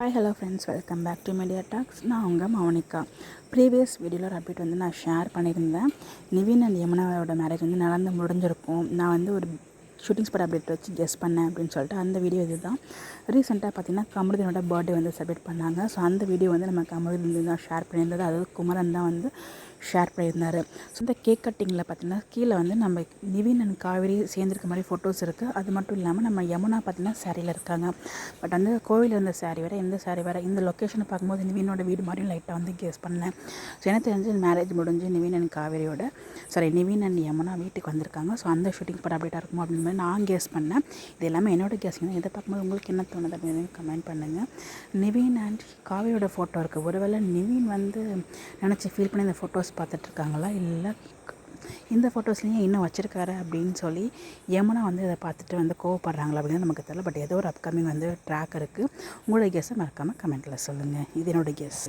Hi hello friends, welcome back to media talks. நான் உங்கள் Mounika. Previous வீடியோவில் ஒரு அப்டேட் வந்து நான் ஷேர் பண்ணியிருந்தேன். நிவின் அண்ட் யமுனாவோட மேரேஜ் வந்து நடந்து முடிஞ்சிருக்கும். நான் வந்து ஒரு ஷூட்டிங் ஸ்பாட் அப்டேட் வச்சு கெஸ் பண்ணேன் அப்படின்னு சொல்லிட்டு அந்த வீடியோ இது தான். ரீசெண்டாக பார்த்திங்கன்னா கமருதீனோட பர்த்டே வந்து செலிப்ரேட் பண்ணாங்க. ஸோ அந்த வீடியோ வந்து நம்ம கமருதீன் தான் ஷேர் பண்ணியிருந்தது. அதாவது குமரன் தான் வந்து ஷேர் பண்ணியிருந்தார். ஸோ இந்த கேக் கட்டிங்கில் பார்த்திங்கன்னா கீழே வந்து நம்ம நிவின் அண்ட் காவேரி சேர்ந்துருக்க மாதிரி ஃபோட்டோஸ் இருக்குது. அது மட்டும் இல்லாமல் நம்ம யமுனா பார்த்திங்கன்னா சாரியில் இருக்காங்க. பட் அந்த கோவிலில் இருந்த சாரி வேறு, இந்த சாரி வேறு. இந்த லொக்கேஷனை பார்க்கும்போது நிவினோட வீடு மாதிரியும் லைட்டாக வந்து கெஸ் பண்ணேன். ஸோ எனக்கு தெரிஞ்சு மேரேஜ் முடிஞ்சு நிவின் அண்ட் காவேரியோட நிவின் அண்ட் யமுனா வீட்டுக்கு வந்திருக்காங்க. ஸோ அந்த ஷூட்டிங் படம் அப்டேட்டாக இருக்குமோ அப்படின்னு மாதிரி நான் கெஸ் பண்ணேன். இது எல்லாமே என்னோடய கெஸ்ஸிங் தான். இதை பார்க்கும்போது உங்களுக்கு என்ன தோணுது அப்படின்னு கமெண்ட் பண்ணுங்கள். நிவின் அண்ட் காவேரியோட ஃபோட்டோ இருக்குது. ஒருவேளை நிவின் வந்து நினச்சி ஃபீல் பண்ணி இந்த ஃபோட்டோஸ் பார்த்துட்ருக்காங்களா, இல்லை இந்த ஃபோட்டோஸ்லேயும் இன்னும் வச்சுருக்காரு அப்படின்னு சொல்லி யமுனா வந்து இதை பார்த்துட்டு வந்து கோவப்படுறாங்களா அப்படின்னு நமக்கு தெரியல. பட் ஏதோ ஒரு அப்கமிங் வந்து ட்ராக் இருக்குது. உங்களோட கெஸ்ஸை மறக்காமல் கமெண்ட்டில் சொல்லுங்கள். இது என்னோடய கெஸ்.